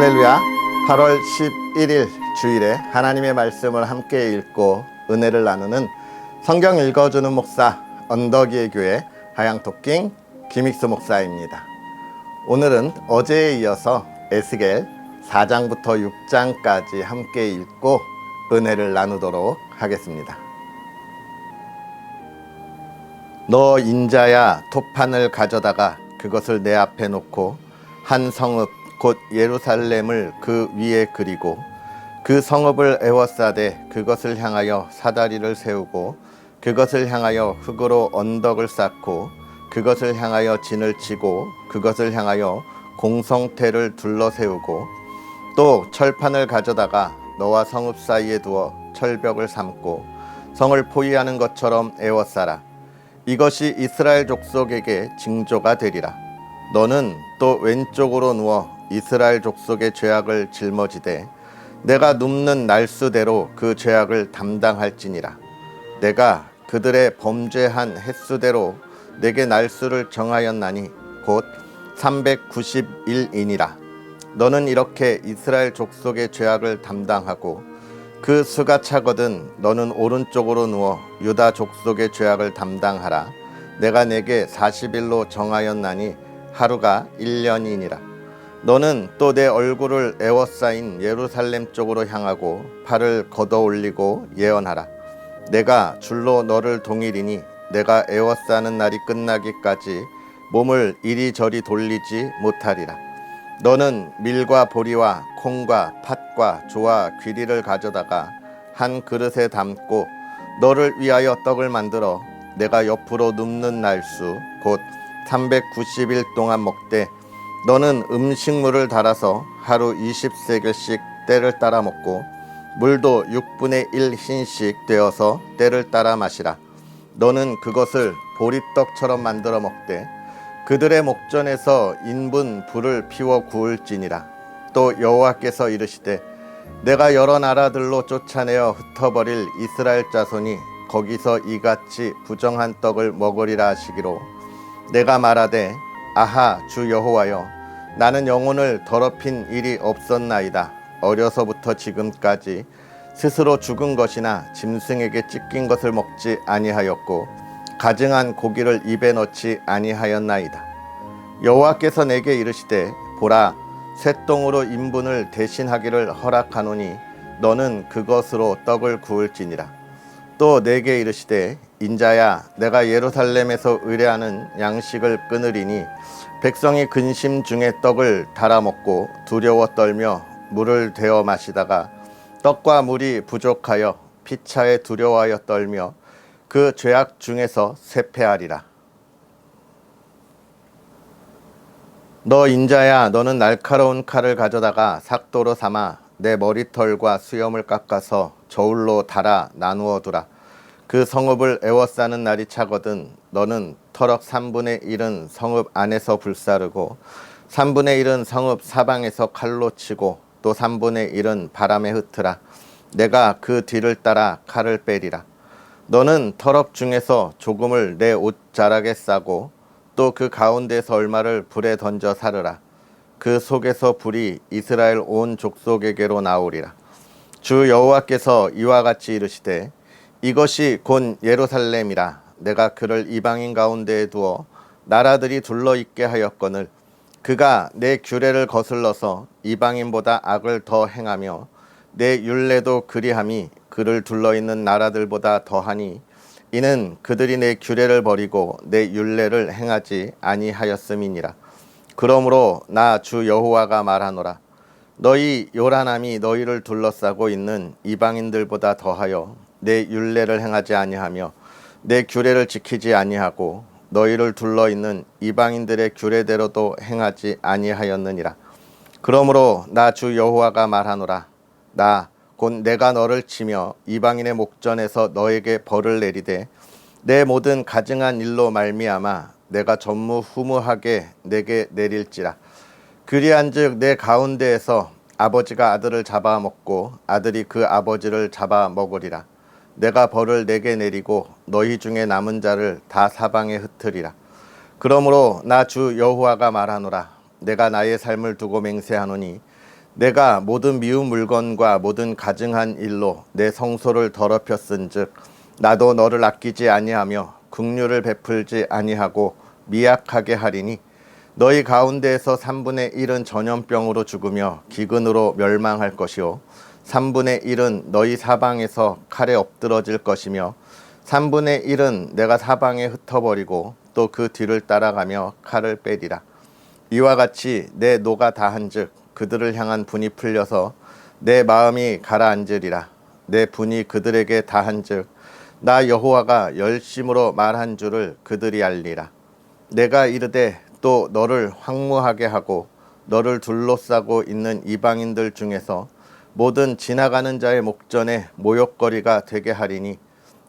할렐루야. 8월 11일 주일에 하나님의 말씀을 함께 읽고 은혜를 나누는 성경 읽어주는 목사 언덕이의 교회 하양토킹 김익수 목사입니다. 오늘은 어제에 이어서 에스겔 4장부터 6장까지 함께 읽고 은혜를 나누도록 하겠습니다. 너 인자야, 토판을 가져다가 그것을 내 앞에 놓고 한 성읍 곧 예루살렘을 그 위에 그리고 그 성읍을 에워싸되 그것을 향하여 사다리를 세우고 그것을 향하여 흙으로 언덕을 쌓고 그것을 향하여 진을 치고 그것을 향하여 공성태를 둘러 세우고 또 철판을 가져다가 너와 성읍 사이에 두어 철벽을 삼고 성을 포위하는 것처럼 에워싸라. 이것이 이스라엘 족속에게 징조가 되리라. 너는 또 왼쪽으로 누워 이스라엘 족속의 죄악을 짊어지되 내가 눕는 날수대로 그 죄악을 담당할지니라. 내가 그들의 범죄한 횟수대로 내게 날수를 정하였나니 곧 391이니라. 너는 이렇게 이스라엘 족속의 죄악을 담당하고 그 수가 차거든 너는 오른쪽으로 누워 유다 족속의 죄악을 담당하라. 내가 내게 40일로 정하였나니 하루가 1년이니라. 너는 또 내 얼굴을 에워싸인 예루살렘 쪽으로 향하고 팔을 걷어 올리고 예언하라. 내가 줄로 너를 동이리니 내가 에워싸는 날이 끝나기까지 몸을 이리저리 돌리지 못하리라. 너는 밀과 보리와 콩과 팥과 조와 귀리를 가져다가 한 그릇에 담고 너를 위하여 떡을 만들어 내가 옆으로 눕는 날수 곧 390일 동안 먹되 너는 음식물을 달아서 하루 20세겔씩 때를 따라 먹고 물도 6분의 1 흰씩 되어서 때를 따라 마시라. 너는 그것을 보리떡처럼 만들어 먹되 그들의 목전에서 인분 불을 피워 구울지니라. 또 여호와께서 이르시되 내가 여러 나라들로 쫓아내어 흩어버릴 이스라엘 자손이 거기서 이같이 부정한 떡을 먹으리라 하시기로 내가 말하되 아하 주 여호와여 나는 영혼을 더럽힌 일이 없었나이다. 어려서부터 지금까지 스스로 죽은 것이나 짐승에게 찢긴 것을 먹지 아니하였고 가증한 고기를 입에 넣지 아니하였나이다. 여호와께서 내게 이르시되 보라 쇠똥으로 인분을 대신하기를 허락하노니 너는 그것으로 떡을 구울지니라. 또 내게 이르시되 인자야 내가 예루살렘에서 의뢰하는 양식을 끊으리니 백성이 근심 중에 떡을 달아 먹고 두려워 떨며 물을 데워 마시다가 떡과 물이 부족하여 피차에 두려워하여 떨며 그 죄악 중에서 쇠폐하리라. 너 인자야 너는 날카로운 칼을 가져다가 삭도로 삼아 내 머리털과 수염을 깎아서 저울로 달아 나누어 두라. 그 성읍을 에워싸는 날이 차거든 너는 터럭 3분의 1은 성읍 안에서 불사르고 3분의 1은 성읍 사방에서 칼로 치고 또 3분의 1은 바람에 흩으라. 내가 그 뒤를 따라 칼을 빼리라. 너는 터럭 중에서 조금을 내 옷자락에 싸고 또 그 가운데서 얼마를 불에 던져 사르라. 그 속에서 불이 이스라엘 온 족속에게로 나오리라. 주 여호와께서 이와 같이 이르시되 이것이 곧 예루살렘이라. 내가 그를 이방인 가운데에 두어 나라들이 둘러있게 하였거늘 그가 내 규례를 거슬러서 이방인보다 악을 더 행하며 내 율례도 그리함이 그를 둘러있는 나라들보다 더하니 이는 그들이 내 규례를 버리고 내 율례를 행하지 아니하였음이니라. 그러므로 나 주 여호와가 말하노라. 너희 요란함이 너희를 둘러싸고 있는 이방인들보다 더하여 내 율례를 행하지 아니하며 내 규례를 지키지 아니하고 너희를 둘러있는 이방인들의 규례대로도 행하지 아니하였느니라. 그러므로 나 주 여호와가 말하노라. 나 곧 내가 너를 치며 이방인의 목전에서 너에게 벌을 내리되 내 모든 가증한 일로 말미암아 내가 전무후무하게 내게 내릴지라. 그리한즉 내 가운데에서 아버지가 아들을 잡아먹고 아들이 그 아버지를 잡아먹으리라. 내가 벌을 내게 내리고 너희 중에 남은 자를 다 사방에 흩으리라. 그러므로 나 주 여호와가 말하노라. 내가 나의 삶을 두고 맹세하노니 내가 모든 미운 물건과 모든 가증한 일로 내 성소를 더럽혔은즉 나도 너를 아끼지 아니하며 긍휼을 베풀지 아니하고 미약하게 하리니 너희 가운데에서 3분의 1은 전염병으로 죽으며 기근으로 멸망할 것이요 3분의 1은 너희 사방에서 칼에 엎드러질 것이며 3분의 1은 내가 사방에 흩어버리고 또 그 뒤를 따라가며 칼을 빼리라. 이와 같이 내 노가 다한즉 그들을 향한 분이 풀려서 내 마음이 가라앉으리라. 내 분이 그들에게 다한즉 나 여호와가 열심으로 말한 줄을 그들이 알리라. 내가 이르되 또 너를 황무하게 하고 너를 둘러싸고 있는 이방인들 중에서 모든 지나가는 자의 목전에 모욕거리가 되게 하리니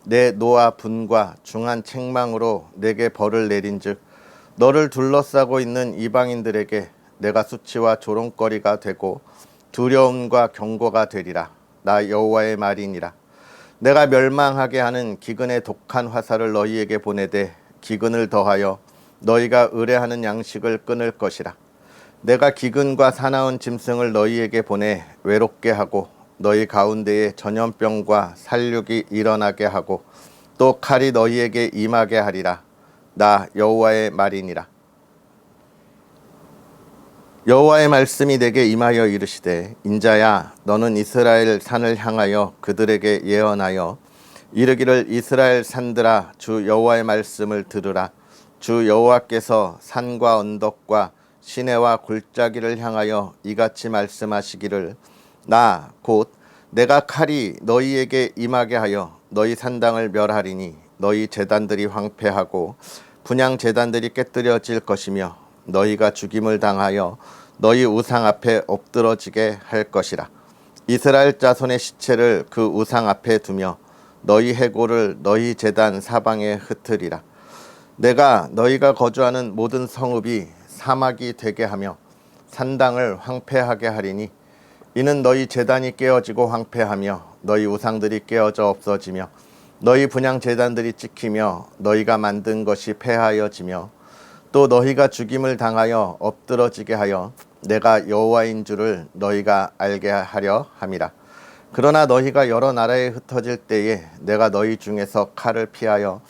내 노와 분과 중한 책망으로 내게 벌을 내린즉 너를 둘러싸고 있는 이방인들에게 내가 수치와 조롱거리가 되고 두려움과 경고가 되리라. 나 여호와의 말이니라. 내가 멸망하게 하는 기근의 독한 화살을 너희에게 보내되 기근을 더하여 너희가 의뢰하는 양식을 끊을 것이라. 내가 기근과 사나운 짐승을 너희에게 보내 외롭게 하고 너희 가운데에 전염병과 살육이 일어나게 하고 또 칼이 너희에게 임하게 하리라. 나 여호와의 말이니라. 여호와의 말씀이 내게 임하여 이르시되 인자야 너는 이스라엘 산을 향하여 그들에게 예언하여 이르기를 이스라엘 산들아 주 여호와의 말씀을 들으라. 주 여호와께서 산과 언덕과 시내와 골짜기를 향하여 이같이 말씀하시기를 나 곧 내가 칼이 너희에게 임하게 하여 너희 산당을 멸하리니 너희 제단들이 황폐하고 분향 제단들이 깨뜨려질 것이며 너희가 죽임을 당하여 너희 우상 앞에 엎드러지게 할 것이라. 이스라엘 자손의 시체를 그 우상 앞에 두며 너희 해골을 너희 제단 사방에 흩으리라. 내가 너희가 거주하는 모든 성읍이 사막이 되게 하며 산당을 황폐하게 하리니 이는 너희 제단이 깨어지고 황폐하며 너희 우상들이 깨어져 없어지며 너희 분향 제단들이 찍히며 너희가 만든 것이 폐하여지며 또 너희가 죽임을 당하여 엎드러지게 하여 내가 여호와인 줄을 너희가 알게 하려 함이라. 그러나 너희가 여러 나라에 흩어질 때에 내가 너희 중에서 칼을 피하여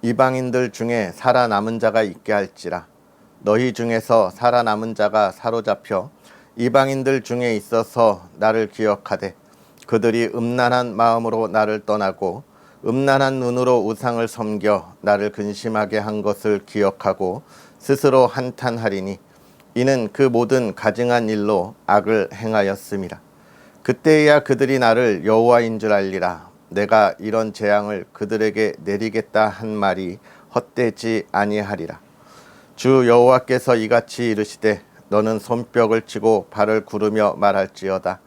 이방인들 중에 살아남은 자가 있게 할지라. 너희 중에서 살아남은 자가 사로잡혀 이방인들 중에 있어서 나를 기억하되 그들이 음란한 마음으로 나를 떠나고 음란한 눈으로 우상을 섬겨 나를 근심하게 한 것을 기억하고 스스로 한탄하리니 이는 그 모든 가증한 일로 악을 행하였음이라. 그때야 그들이 나를 여호와인 줄 알리라. 내가 이런 재앙을 그들에게 내리겠다 한 말이 헛되지 아니하리라. 주 여호와께서 이같이 이르시되 너는 손뼉을 치고 발을 구르며 말할지어다.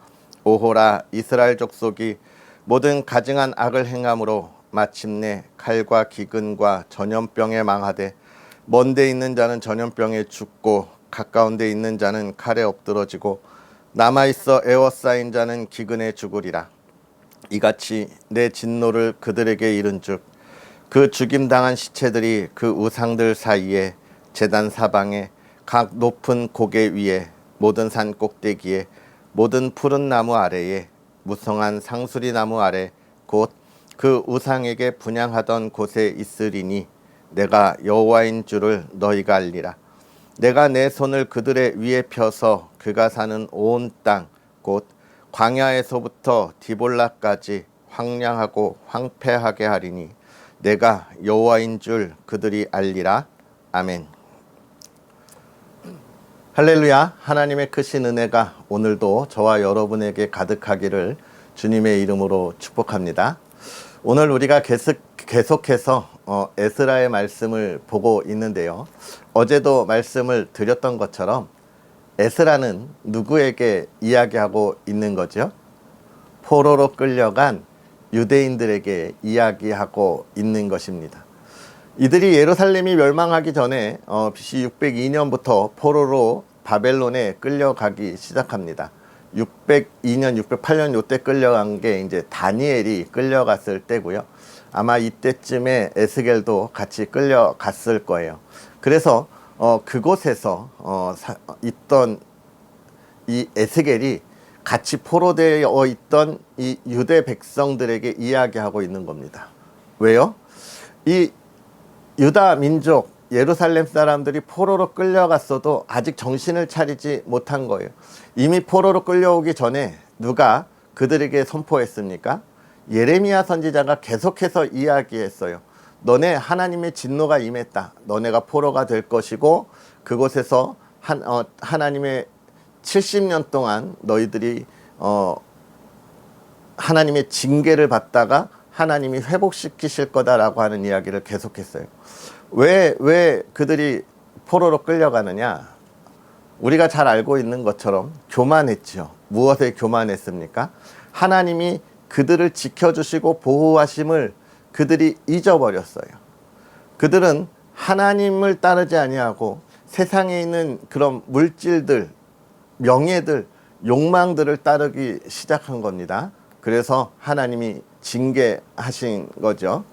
오호라 이스라엘 족속이 모든 가증한 악을 행함으로 마침내 칼과 기근과 전염병에 망하되 먼 데 있는 자는 전염병에 죽고 가까운 데 있는 자는 칼에 엎드러지고 남아있어 애워싸인 자는 기근에 죽으리라. 이같이 내 진노를 그들에게 이른즉 그 죽임당한 시체들이 그 우상들 사이에 제단 사방에 각 높은 고개 위에 모든 산 꼭대기에 모든 푸른 나무 아래에 무성한 상수리 나무 아래 곧 그 우상에게 분향하던 곳에 있으리니 내가 여호와인 줄을 너희가 알리라. 내가 내 손을 그들의 위에 펴서 그가 사는 온 땅 곧 광야에서부터 디볼라까지 황량하고 황폐하게 하리니 내가 여호와인 줄 그들이 알리라. 아멘. 할렐루야. 하나님의 크신 은혜가 오늘도 저와 여러분에게 가득하기를 주님의 이름으로 축복합니다. 오늘 우리가 계속해서 에스라의 말씀을 보고 있는데요. 어제도 말씀을 드렸던 것처럼 에스라는 누구에게 이야기하고 있는 거죠? 포로로 끌려간 유대인들에게 이야기하고 있는 것입니다. 이들이 예루살렘이 멸망하기 전에 BC 602년부터 포로로 바벨론에 끌려가기 시작합니다. 602년, 608년 요때 끌려간 게 이제 다니엘이 끌려갔을 때고요. 아마 이때쯤에 에스겔도 같이 끌려갔을 거예요. 그래서 그곳에서 있던 이 에스겔이 같이 포로되어 있던 이 유대 백성들에게 이야기하고 있는 겁니다. 왜요? 이 유다 민족, 예루살렘 사람들이 포로로 끌려갔어도 아직 정신을 차리지 못한 거예요. 이미 포로로 끌려오기 전에 누가 그들에게 선포했습니까? 예레미야 선지자가 계속해서 이야기했어요. 너네 하나님의 진노가 임했다. 너네가 포로가 될 것이고 그곳에서 하나님의 70년 동안 너희들이 하나님의 징계를 받다가 하나님이 회복시키실 거다라고 하는 이야기를 계속했어요. 왜 그들이 포로로 끌려가느냐? 우리가 잘 알고 있는 것처럼 교만했죠. 무엇에 교만했습니까? 하나님이 그들을 지켜주시고 보호하심을 그들이 잊어버렸어요. 그들은 하나님을 따르지 아니하고 세상에 있는 그런 물질들, 명예들, 욕망들을 따르기 시작한 겁니다. 그래서 하나님이 징계하신 거죠.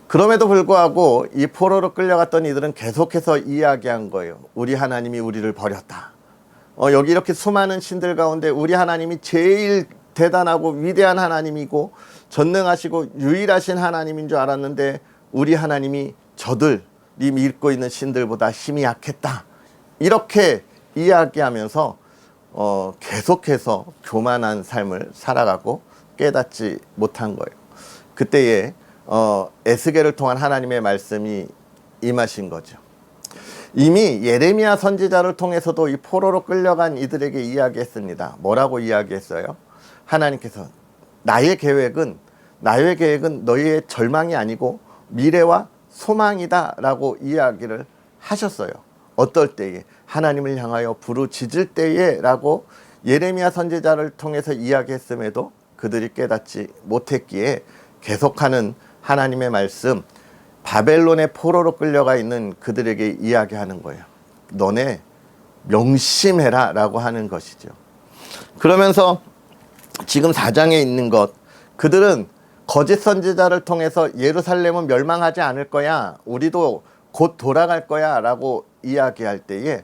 그럼에도 불구하고 이 포로로 끌려갔던 이들은 계속해서 이야기한 거예요. 우리 하나님이 우리를 버렸다. 여기 이렇게 수많은 신들 가운데 우리 하나님이 제일 대단하고 위대한 하나님이고 전능하시고 유일하신 하나님인 줄 알았는데 우리 하나님이 저들이 믿고 있는 신들보다 힘이 약했다. 이렇게 이야기하면서 계속해서 교만한 삶을 살아가고 깨닫지 못한 거예요. 그때에 에스겔을 통한 하나님의 말씀이 임하신 거죠. 이미 예레미야 선지자를 통해서도 이 포로로 끌려간 이들에게 이야기했습니다. 뭐라고 이야기했어요? 하나님께서 나의 계획은 너희의 절망이 아니고 미래와 소망이다 라고 이야기를 하셨어요. 어떨 때에? 하나님을 향하여 부르짖을 때에 라고 예레미야 선지자를 통해서 이야기했음에도 그들이 깨닫지 못했기에 계속하는 하나님의 말씀, 바벨론의 포로로 끌려가 있는 그들에게 이야기하는 거예요. 너네 명심해라 라고 하는 것이죠. 그러면서 지금 4장에 있는 것, 그들은 거짓 선지자를 통해서 예루살렘은 멸망하지 않을 거야, 우리도 곧 돌아갈 거야 라고 이야기할 때에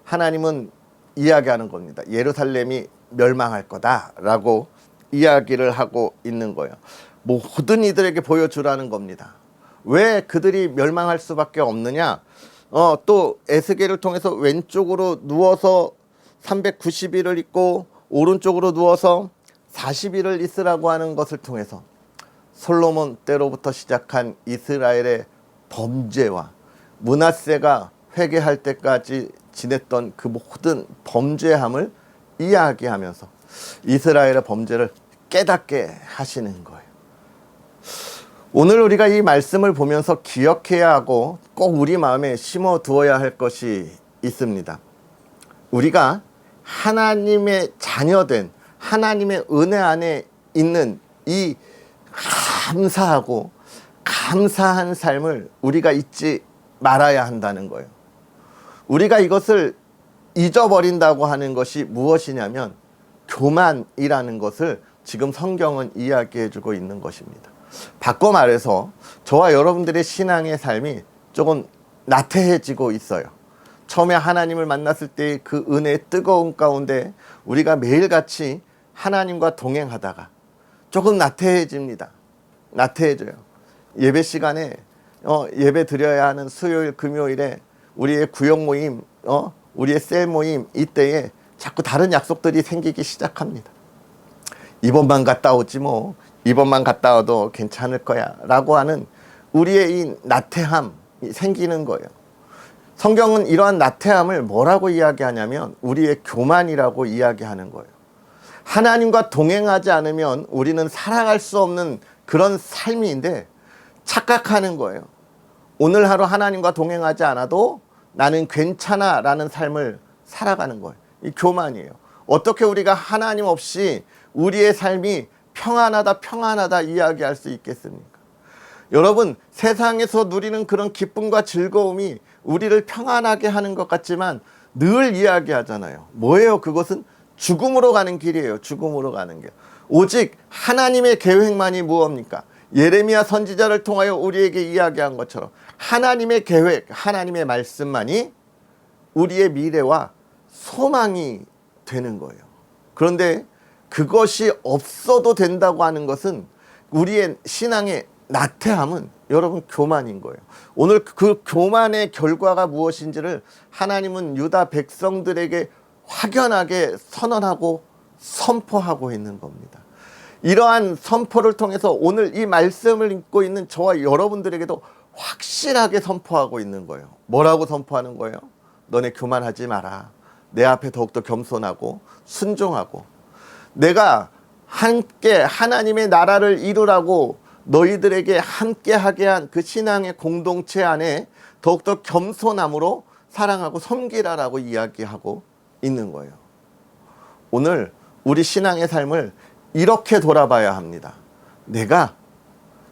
하나님은 이야기하는 겁니다. 예루살렘이 멸망할 거다 라고 이야기를 하고 있는 거예요. 모든 이들에게 보여주라는 겁니다. 왜 그들이 멸망할 수밖에 없느냐? 또 에스겔을 통해서 왼쪽으로 누워서 390일을 있고 오른쪽으로 누워서 40일을 있으라고 하는 것을 통해서 솔로몬 때로부터 시작한 이스라엘의 범죄와 므낫세가 회개할 때까지 지냈던 그 모든 범죄함을 이야기하면서 이스라엘의 범죄를 깨닫게 하시는 거예요. 오늘 우리가 이 말씀을 보면서 기억해야 하고 꼭 우리 마음에 심어 두어야 할 것이 있습니다. 우리가 하나님의 자녀된 하나님의 은혜 안에 있는 이 감사하고 감사한 삶을 우리가 잊지 말아야 한다는 거예요. 우리가 이것을 잊어버린다고 하는 것이 무엇이냐면 교만이라는 것을 지금 성경은 이야기해 주고 있는 것입니다. 바꿔 말해서 저와 여러분들의 신앙의 삶이 조금 나태해지고 있어요. 처음에 하나님을 만났을 때 그 은혜의 뜨거운 가운데 우리가 매일같이 하나님과 동행하다가 조금 나태해집니다. 나태해져요. 예배 시간에 예배 드려야 하는 수요일 금요일에 우리의 구역 모임, 우리의 셀 모임, 이때에 자꾸 다른 약속들이 생기기 시작합니다. 이번만 갔다 오지 뭐, 이번만 갔다 와도 괜찮을 거야 라고 하는 우리의 이 나태함이 생기는 거예요. 성경은 이러한 나태함을 뭐라고 이야기하냐면 우리의 교만이라고 이야기하는 거예요. 하나님과 동행하지 않으면 우리는 살아갈 수 없는 그런 삶인데 착각하는 거예요. 오늘 하루 하나님과 동행하지 않아도 나는 괜찮아 라는 삶을 살아가는 거예요. 이 교만이에요. 어떻게 우리가 하나님 없이 우리의 삶이 평안하다 이야기할 수 있겠습니까? 여러분, 세상에서 누리는 그런 기쁨과 즐거움이 우리를 평안하게 하는 것 같지만 늘 이야기하잖아요. 뭐예요? 그것은 죽음으로 가는 길이에요. 죽음으로 가는 길. 오직 하나님의 계획만이 무엇입니까? 예레미야 선지자를 통하여 우리에게 이야기한 것처럼 하나님의 계획, 하나님의 말씀만이 우리의 미래와 소망이 되는 거예요. 그런데 그것이 없어도 된다고 하는 것은 우리의 신앙의 나태함은 여러분 교만인 거예요. 오늘 그 교만의 결과가 무엇인지를 하나님은 유다 백성들에게 확연하게 선언하고 선포하고 있는 겁니다. 이러한 선포를 통해서 오늘 이 말씀을 읽고 있는 저와 여러분들에게도 확실하게 선포하고 있는 거예요. 뭐라고 선포하는 거예요? 너네 교만하지 마라. 내 앞에 더욱더 겸손하고 순종하고, 내가 함께 하나님의 나라를 이루라고 너희들에게 함께하게 한 그 신앙의 공동체 안에 더욱더 겸손함으로 사랑하고 섬기라라고 이야기하고 있는 거예요. 오늘 우리 신앙의 삶을 이렇게 돌아봐야 합니다. 내가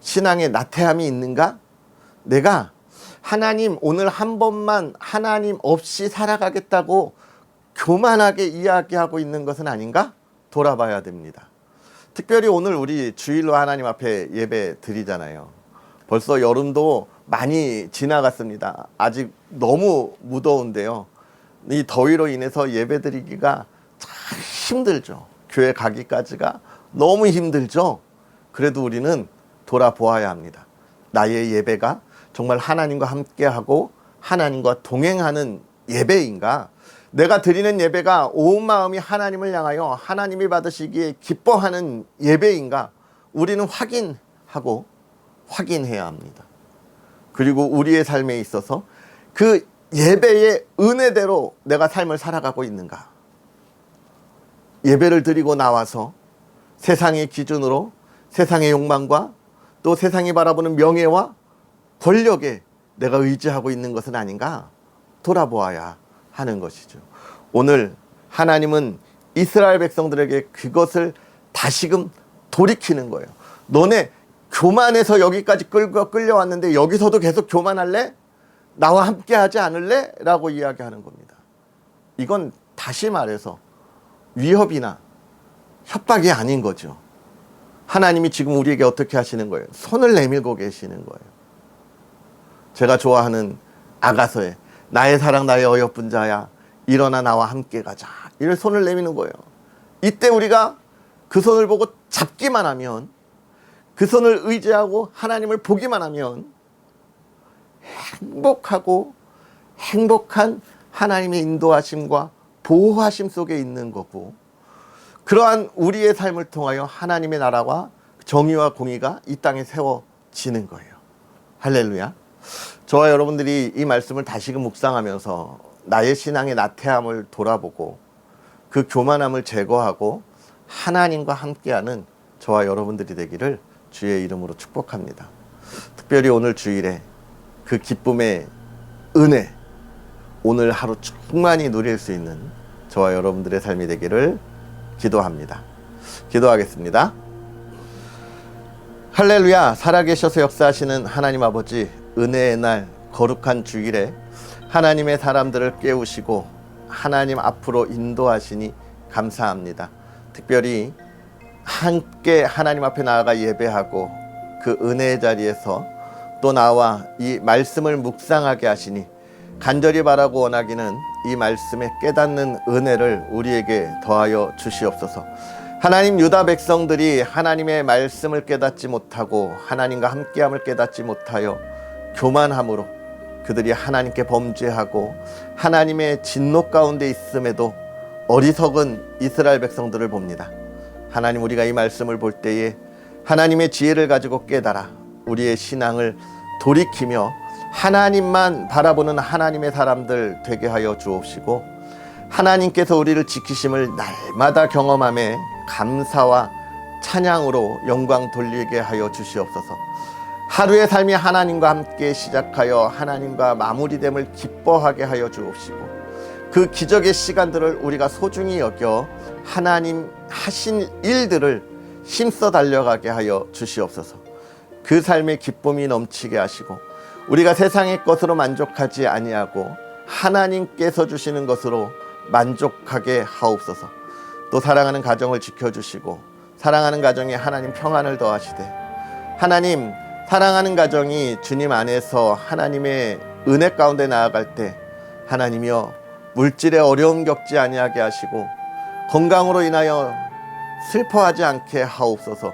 신앙의 나태함이 있는가? 내가 하나님 오늘 한 번만 하나님 없이 살아가겠다고 교만하게 이야기하고 있는 것은 아닌가? 돌아봐야 됩니다. 특별히 오늘 우리 주일로 하나님 앞에 예배 드리잖아요. 벌써 여름도 많이 지나갔습니다. 아직 너무 무더운데요. 이 더위로 인해서 예배 드리기가 참 힘들죠. 교회 가기까지가 너무 힘들죠. 그래도 우리는 돌아보아야 합니다. 나의 예배가 정말 하나님과 함께하고 하나님과 동행하는 예배인가? 내가 드리는 예배가 온 마음이 하나님을 향하여 하나님이 받으시기에 기뻐하는 예배인가? 우리는 확인해야 합니다. 그리고 우리의 삶에 있어서 그 예배의 은혜대로 내가 삶을 살아가고 있는가? 예배를 드리고 나와서 세상의 기준으로 세상의 욕망과 또 세상이 바라보는 명예와 권력에 내가 의지하고 있는 것은 아닌가? 돌아보아야 하는 것이죠. 오늘 하나님은 이스라엘 백성들에게 그것을 다시금 돌이키는 거예요. 너네 교만해서 여기까지 끌려왔는데 여기서도 계속 교만할래? 나와 함께 하지 않을래? 라고 이야기하는 겁니다. 이건 다시 말해서 위협이나 협박이 아닌 거죠. 하나님이 지금 우리에게 어떻게 하시는 거예요? 손을 내밀고 계시는 거예요. 제가 좋아하는 아가서에 나의 사랑 나의 어여쁜 자야 일어나 나와 함께 가자, 이를 손을 내미는 거예요. 이때 우리가 그 손을 보고 잡기만 하면, 그 손을 의지하고 하나님을 보기만 하면 행복한 하나님의 인도하심과 보호하심 속에 있는 거고, 그러한 우리의 삶을 통하여 하나님의 나라와 정의와 공의가 이 땅에 세워지는 거예요. 할렐루야. 저와 여러분들이 이 말씀을 다시금 묵상하면서 나의 신앙의 나태함을 돌아보고 그 교만함을 제거하고 하나님과 함께하는 저와 여러분들이 되기를 주의 이름으로 축복합니다. 특별히 오늘 주일에 그 기쁨의 은혜, 오늘 하루 충만히 누릴 수 있는 저와 여러분들의 삶이 되기를 기도합니다. 기도하겠습니다. 할렐루야. 살아계셔서 역사하시는 하나님 아버지, 은혜의 날 거룩한 주일에 하나님의 사람들을 깨우시고 하나님 앞으로 인도하시니 감사합니다. 특별히 함께 하나님 앞에 나아가 예배하고 그 은혜의 자리에서 또 나와 이 말씀을 묵상하게 하시니 간절히 바라고 원하기는 이 말씀에 깨닫는 은혜를 우리에게 더하여 주시옵소서. 하나님, 유다 백성들이 하나님의 말씀을 깨닫지 못하고 하나님과 함께함을 깨닫지 못하여 교만함으로 그들이 하나님께 범죄하고 하나님의 진노 가운데 있음에도 어리석은 이스라엘 백성들을 봅니다. 하나님, 우리가 이 말씀을 볼 때에 하나님의 지혜를 가지고 깨달아 우리의 신앙을 돌이키며 하나님만 바라보는 하나님의 사람들 되게 하여 주옵시고, 하나님께서 우리를 지키심을 날마다 경험하며 감사와 찬양으로 영광 돌리게 하여 주시옵소서. 하루의 삶이 하나님과 함께 시작하여 하나님과 마무리됨을 기뻐하게 하여 주옵시고, 그 기적의 시간들을 우리가 소중히 여겨 하나님 하신 일들을 힘써 달려가게 하여 주시옵소서. 그 삶의 기쁨이 넘치게 하시고 우리가 세상의 것으로 만족하지 아니하고 하나님께서 주시는 것으로 만족하게 하옵소서. 또 사랑하는 가정을 지켜주시고 사랑하는 가정에 하나님 평안을 더하시되, 하나님 사랑하는 가정이 주님 안에서 하나님의 은혜 가운데 나아갈 때 하나님이여 물질의 어려움 겪지 아니하게 하시고 건강으로 인하여 슬퍼하지 않게 하옵소서.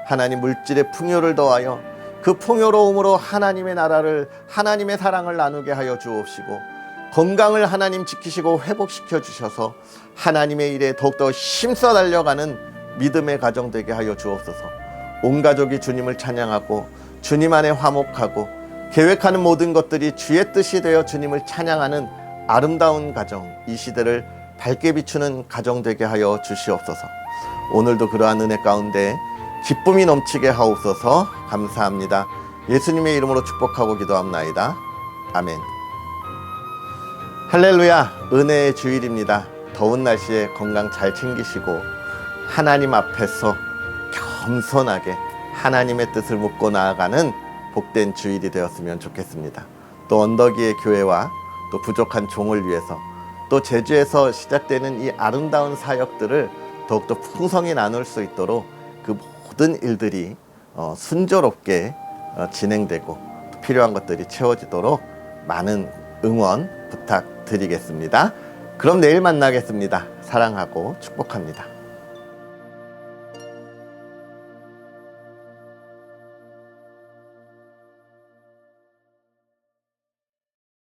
하나님, 물질의 풍요를 더하여 그 풍요로움으로 하나님의 나라를, 하나님의 사랑을 나누게 하여 주옵시고, 건강을 하나님 지키시고 회복시켜 주셔서 하나님의 일에 더욱더 힘써 달려가는 믿음의 가정 되게 하여 주옵소서. 온 가족이 주님을 찬양하고 주님 안에 화목하고 계획하는 모든 것들이 주의 뜻이 되어 주님을 찬양하는 아름다운 가정, 이 시대를 밝게 비추는 가정 되게 하여 주시옵소서. 오늘도 그러한 은혜 가운데 기쁨이 넘치게 하옵소서. 감사합니다. 예수님의 이름으로 축복하고 기도합나이다. 아멘. 할렐루야. 은혜의 주일입니다. 더운 날씨에 건강 잘 챙기시고 하나님 앞에서 겸손하게 하나님의 뜻을 묻고 나아가는 복된 주일이 되었으면 좋겠습니다. 또 언덕위의 교회와 또 부족한 종을 위해서, 또 제주에서 시작되는 이 아름다운 사역들을 더욱더 풍성히 나눌 수 있도록 그 모든 일들이 순조롭게 진행되고 필요한 것들이 채워지도록 많은 응원 부탁드리겠습니다. 그럼 내일 만나겠습니다. 사랑하고 축복합니다.